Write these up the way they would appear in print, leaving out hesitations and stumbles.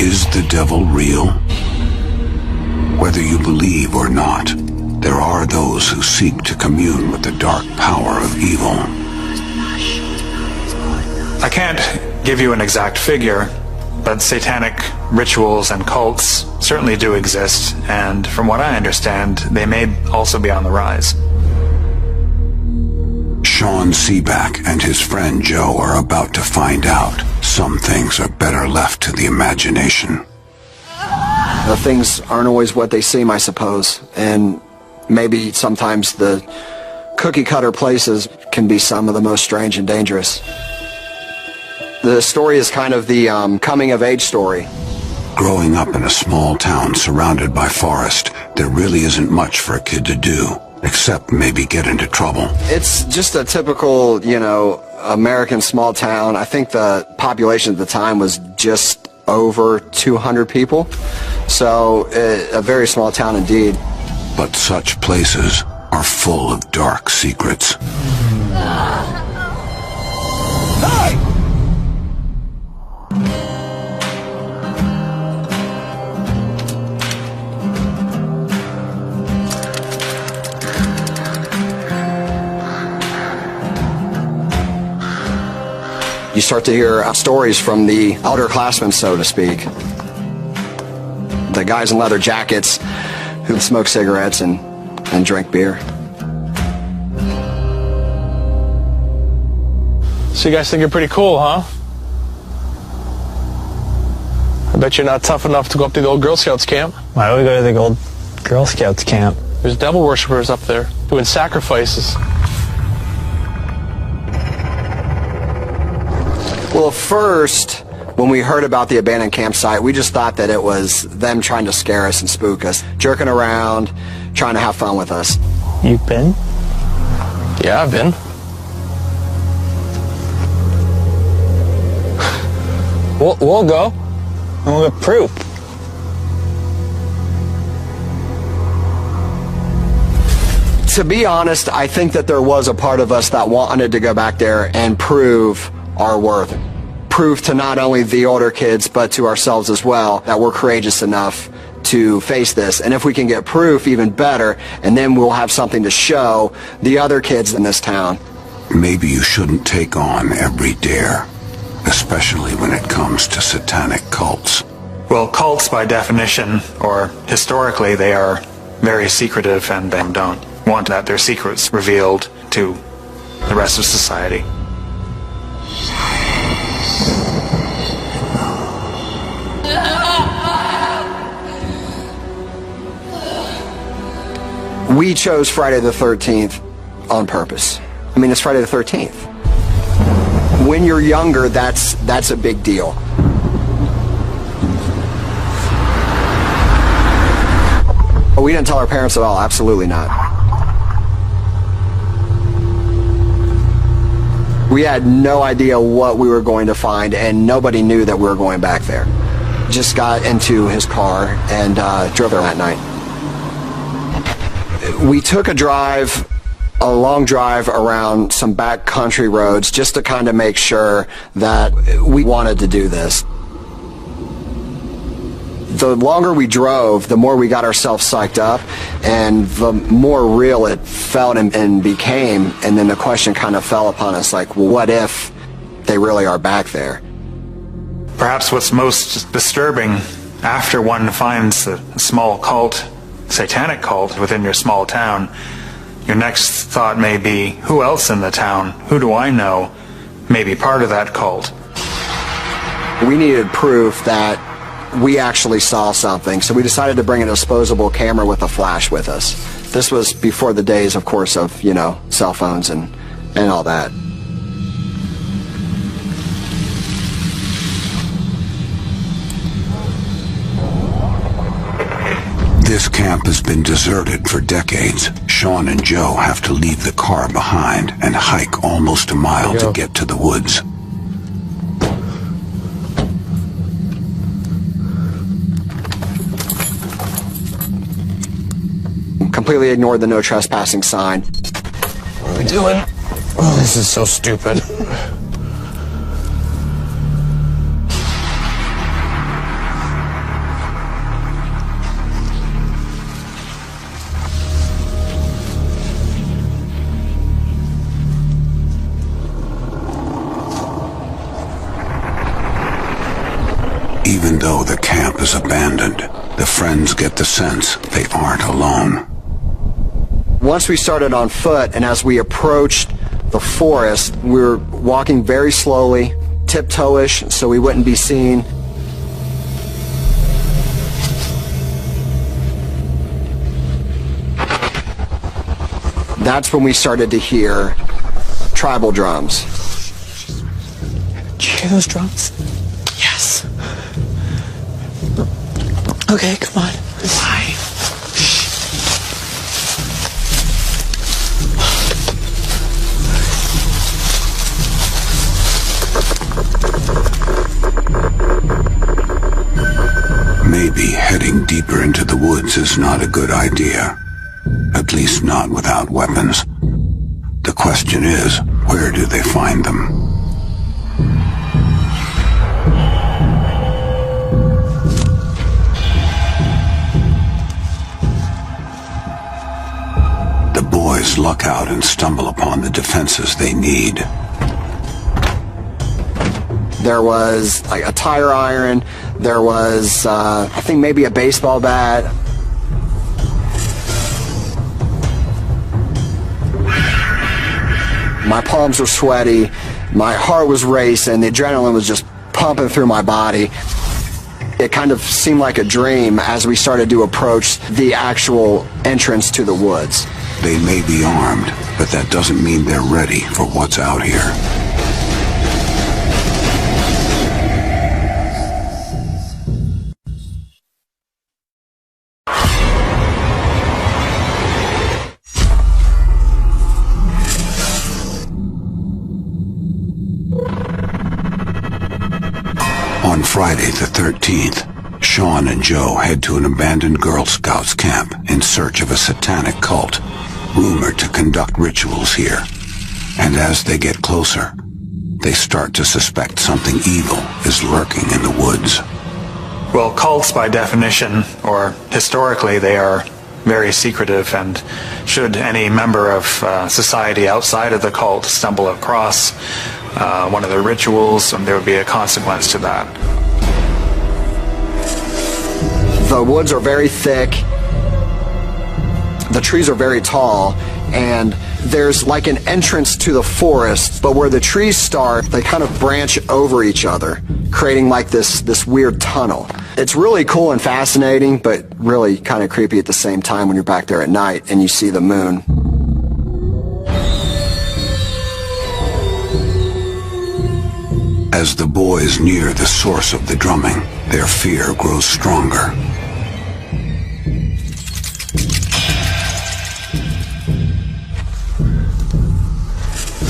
Is the devil real? Whether you believe or not, there are those who seek to commune with the dark power of evil. I can't give you an exact figure, but satanic rituals and cults certainly do exist, and from what I understand, they may also be on the rise. Sean Seaback and his friend Joe are about to find out. Some things are better left to the imagination. Things aren't always what they seem, I suppose, and maybe sometimes the cookie-cutter places can be some of the most strange and dangerous. The story is kind of the coming-of-age story. Growing up in a small town surrounded by forest, there really isn't much for a kid to do, except maybe get into trouble. It's just a typical, American small town. I think the population at the time was just over 200 people, so a very small town indeed. But such places are full of dark secrets. Hey! You start to hear stories from the elderclassmen, so to speak. The guys in leather jackets who smoke cigarettes and drink beer. So you guys think you're pretty cool, huh? I bet you're not tough enough to go up to the old Girl Scouts camp. Why do we go to the old Girl Scouts camp? There's devil worshippers up there doing sacrifices. Well, first, when we heard about the abandoned campsite, we just thought that it was them trying to scare us and spook us, jerking around, trying to have fun with us. You've been? Yeah, I've been. We'll go. And we'll get proof. To be honest, I think that there was a part of us that wanted to go back there and prove our worth. Prove to not only the older kids, but to ourselves as well, that we're courageous enough to face this. And if we can get proof, even better, and then we'll have something to show the other kids in this town. Maybe you shouldn't take on every dare, especially when it comes to satanic cults. Well, cults by definition, or historically, they are very secretive and they don't want that their secrets revealed to the rest of society. We chose Friday the 13th on purpose. I mean, it's Friday the 13th. When you're younger, that's a big deal. We didn't tell our parents at all, absolutely not. We had no idea what we were going to find, and nobody knew that we were going back there. Just got into his car and drove there that night. We took a long drive around some back country roads just to kind of make sure that we wanted to do this. The longer we drove, the more we got ourselves psyched up, and the more real it felt and became, and then the question kind of fell upon us like, well, what if they really are back there? Perhaps what's most disturbing after one finds a small cult, satanic cult within your small town, your next thought may be, who else in the town, who do I know, may be part of that cult? We needed proof that we actually saw something, so we decided to bring a disposable camera with a flash with us. This was before the days, of course, of, cell phones and all that. This camp has been deserted for decades. Sean and Joe have to leave the car behind and hike almost a mile to get to the woods. Completely ignored the no trespassing sign. What are we doing? Oh, this is so stupid. Even though the camp is abandoned, the friends get the sense they aren't alone. Once we started on foot, and as we approached the forest, we were walking very slowly, tiptoe-ish, so we wouldn't be seen. That's when we started to hear tribal drums. Did you hear those drums? Yes. Okay, come on. Why? Maybe heading deeper into the woods is not a good idea. At least not without weapons. The question is, where do they find them? The boys luck out and stumble upon the defenses they need. There was like a tire iron, there was, I think maybe a baseball bat. My palms were sweaty, my heart was racing, the adrenaline was just pumping through my body. It kind of seemed like a dream as we started to approach the actual entrance to the woods. They may be armed, but that doesn't mean they're ready for what's out here. On Friday the 13th, Sean and Joe head to an abandoned Girl Scouts camp in search of a satanic cult, rumored to conduct rituals here. And as they get closer, they start to suspect something evil is lurking in the woods. Well, cults by definition, or historically, they are very secretive, and should any member of society outside of the cult stumble across one of their rituals, there would be a consequence to that. The woods are very thick, the trees are very tall, and there's like an entrance to the forest, but where the trees start, they kind of branch over each other, creating like this weird tunnel. It's really cool and fascinating, but really kind of creepy at the same time when you're back there at night and you see the moon. As the boys near the source of the drumming, their fear grows stronger.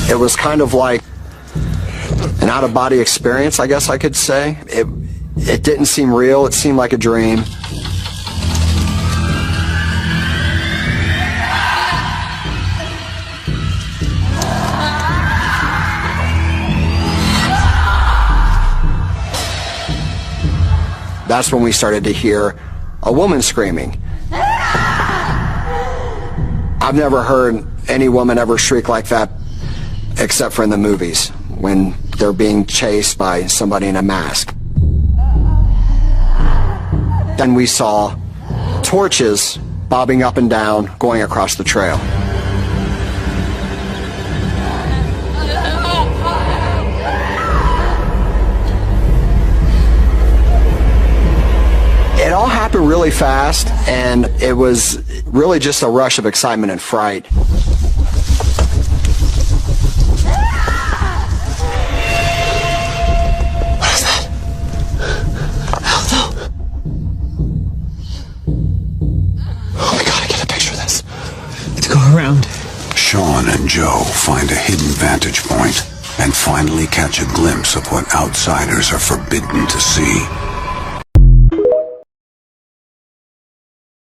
It was kind of like an out-of-body experience, I guess I could say. It didn't seem real, it seemed like a dream. That's when we started to hear a woman screaming. I've never heard any woman ever shriek like that except for in the movies when they're being chased by somebody in a mask. Then we saw torches bobbing up and down going across the trail. It all happened really fast, and it was really just a rush of excitement and fright. What is that? Aldo! Oh my god, I get a picture of this. Let's go around. Sean and Joe find a hidden vantage point and finally catch a glimpse of what outsiders are forbidden to see.